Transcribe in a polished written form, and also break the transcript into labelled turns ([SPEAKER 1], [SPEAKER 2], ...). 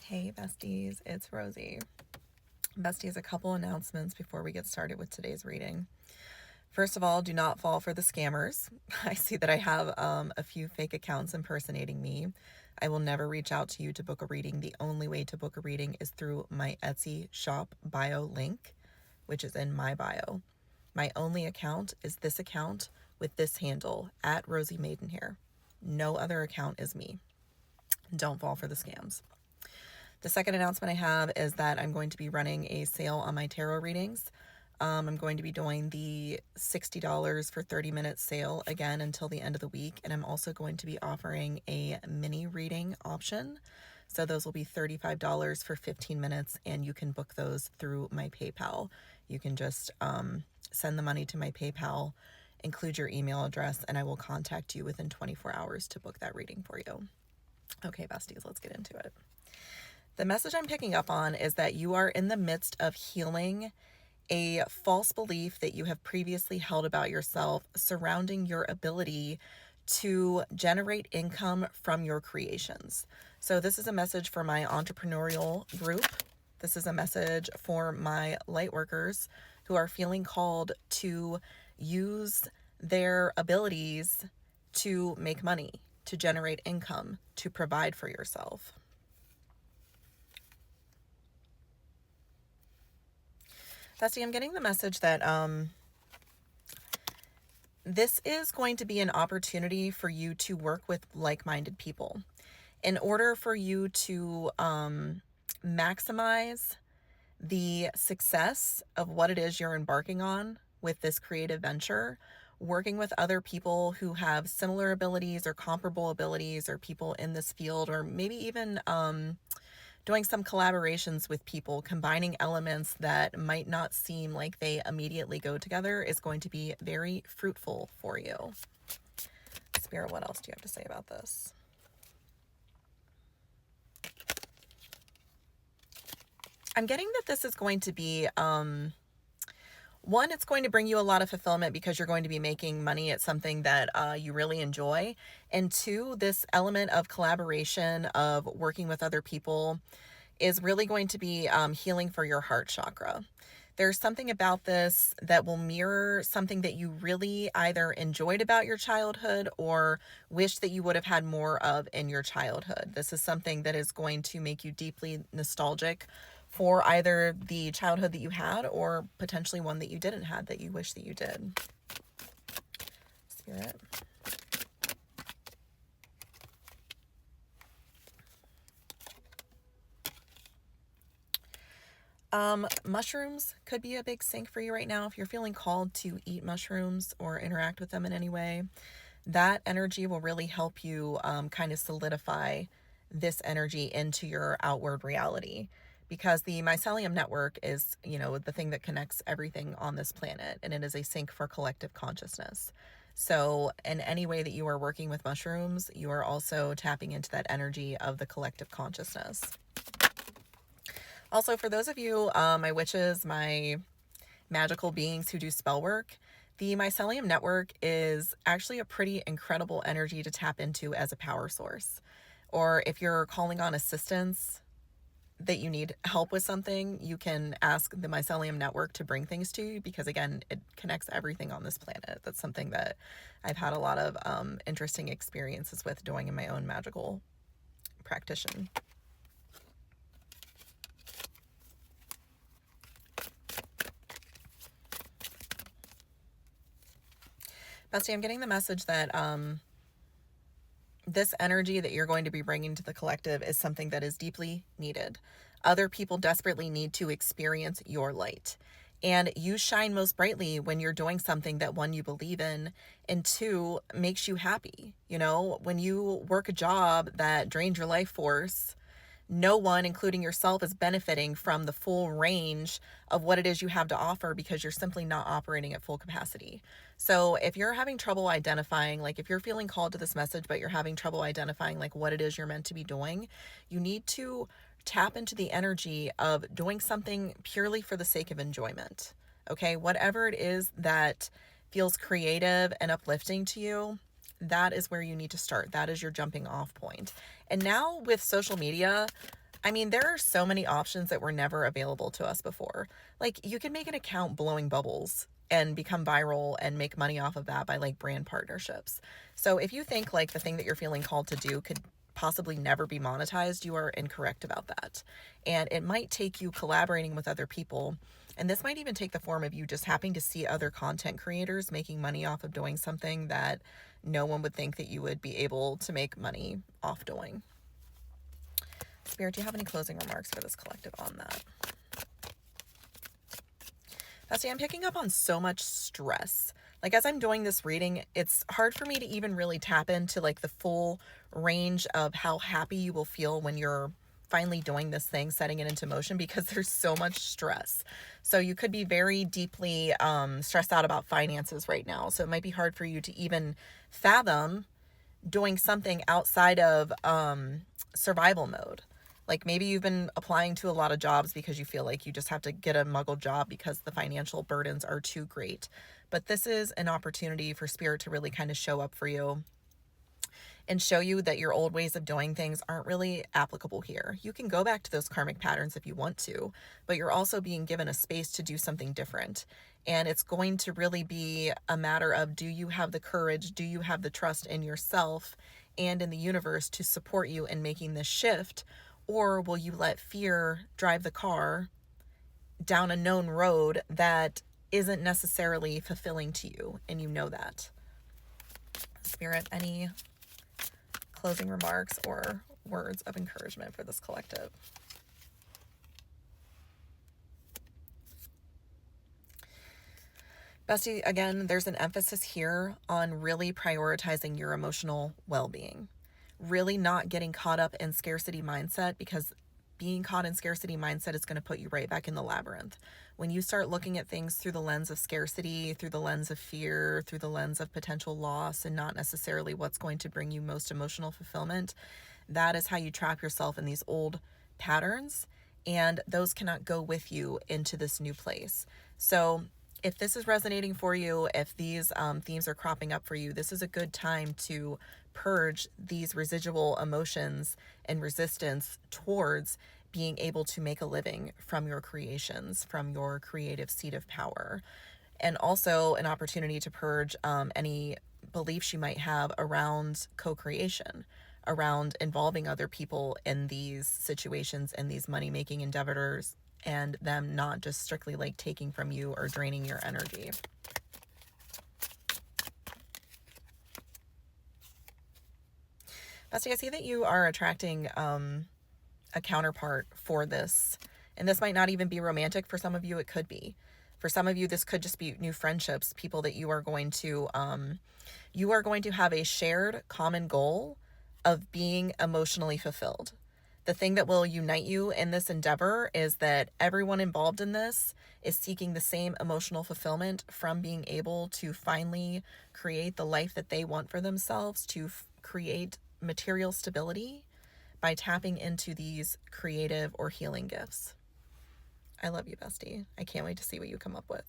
[SPEAKER 1] Hey besties, it's Rosie. Besties, a couple announcements before we get started with today's reading. First of all, do not fall for the scammers. I see that I have a few fake accounts impersonating me. I will never reach out to you to book a reading. The only way to book a reading is through my Etsy shop bio link, which is in my bio. My only account is this account with this handle, at Rosie Maidenhair. No other account is me. Don't fall for the scams. The second announcement I have is that I'm going to be running a sale on my tarot readings. I'm going to be doing the $60 for 30-minute sale again until the end of the week. And I'm also going to be offering a mini reading option. So those will be $35 for 15 minutes, and you can book those through my PayPal. You can just send the money to my PayPal, include your email address, and I will contact you within 24 hours to book that reading for you. Okay, besties, let's get into it. The message I'm picking up on is that you are in the midst of healing a false belief that you have previously held about yourself surrounding your ability to generate income from your creations. So this is a message for my entrepreneurial group. This is a message for my light workers who are feeling called to use their abilities to make money, to generate income, to provide for yourself. Bestie, I'm getting the message that this is going to be an opportunity for you to work with like-minded people. In order for you to maximize the success of what it is you're embarking on with this creative venture, working with other people who have similar abilities or comparable abilities, or people in this field, or maybe even doing some collaborations with people, combining elements that might not seem like they immediately go together, is going to be very fruitful for you. Spirit, what else do you have to say about this? I'm getting that this is going to be, one, it's going to bring you a lot of fulfillment because you're going to be making money at something that you really enjoy. And two, this element of collaboration, of working with other people, is really going to be healing for your heart chakra. There's something about this that will mirror something that you really either enjoyed about your childhood or wish that you would have had more of in your childhood. This is something that is going to make you deeply nostalgic for either the childhood that you had or potentially one that you didn't have that you wish that you did. Spirit. Mushrooms could be a big sync for you right now. If you're feeling called to eat mushrooms or interact with them in any way, that energy will really help you kind of solidify this energy into your outward reality. Because the mycelium network is, the thing that connects everything on this planet, and it is a sync for collective consciousness. So in any way that you are working with mushrooms, you are also tapping into that energy of the collective consciousness. Also, for those of you, my witches, my magical beings who do spell work, the mycelium network is actually a pretty incredible energy to tap into as a power source. Or if you're calling on assistance, that you need help with something, you can ask the mycelium network to bring things to you, because again, it connects everything on this planet. That's something that I've had a lot of interesting experiences with doing in my own magical practitioner. Bestie, I'm getting the message that this energy that you're going to be bringing to the collective is something that is deeply needed. Other people desperately need to experience your light. And you shine most brightly when you're doing something that, one, you believe in, and two, makes you happy. When you work a job that drains your life force, no one, including yourself, is benefiting from the full range of what it is you have to offer because you're simply not operating at full capacity. So if you're having trouble identifying, like if you're feeling called to this message, but you're having trouble identifying like what it is you're meant to be doing, you need to tap into the energy of doing something purely for the sake of enjoyment. Okay, whatever it is that feels creative and uplifting to you, that is where you need to start. That is your jumping off point. And now with social media, I mean, there are so many options that were never available to us before. Like, you can make an account blowing bubbles and become viral and make money off of that by like brand partnerships. So if you think like the thing that you're feeling called to do could possibly never be monetized, you are incorrect about that. And it might take you collaborating with other people. And this might even take the form of you just happening to see other content creators making money off of doing something that no one would think that you would be able to make money off doing. Spirit, do you have any closing remarks for this collective on that? Bestie, I'm picking up on so much stress. Like, as I'm doing this reading, it's hard for me to even really tap into like the full range of how happy you will feel when you're finally doing this thing, setting it into motion, because there's so much stress. So you could be very deeply stressed out about finances right now. So it might be hard for you to even fathom doing something outside of survival mode. Like, maybe you've been applying to a lot of jobs because you feel like you just have to get a muggle job because the financial burdens are too great. But this is an opportunity for Spirit to really kind of show up for you and show you that your old ways of doing things aren't really applicable here. You can go back to those karmic patterns if you want to, but you're also being given a space to do something different. And it's going to really be a matter of, do you have the courage? Do you have the trust in yourself and in the universe to support you in making this shift? Or will you let fear drive the car down a known road that isn't necessarily fulfilling to you, and you know that? Spirit, any closing remarks or words of encouragement for this collective? Bestie, again, there's an emphasis here on really prioritizing your emotional well-being. Really not getting caught up in scarcity mindset, because being caught in scarcity mindset is going to put you right back in the labyrinth. When you start looking at things through the lens of scarcity, through the lens of fear, through the lens of potential loss, and not necessarily what's going to bring you most emotional fulfillment, that is how you trap yourself in these old patterns, and those cannot go with you into this new place. So if this is resonating for you, if these themes are cropping up for you, this is a good time to purge these residual emotions and resistance towards being able to make a living from your creations, from your creative seat of power. And also an opportunity to purge any beliefs you might have around co-creation, around involving other people in these situations and these money-making endeavors, and them not just strictly like taking from you or draining your energy. Bestie, I see that you are attracting a counterpart for this. And this might not even be romantic. For some of you, it could be. For some of you, this could just be new friendships, people that you are going to have a shared common goal of being emotionally fulfilled. The thing that will unite you in this endeavor is that everyone involved in this is seeking the same emotional fulfillment from being able to finally create the life that they want for themselves, to create material stability by tapping into these creative or healing gifts. I love you, bestie. I can't wait to see what you come up with.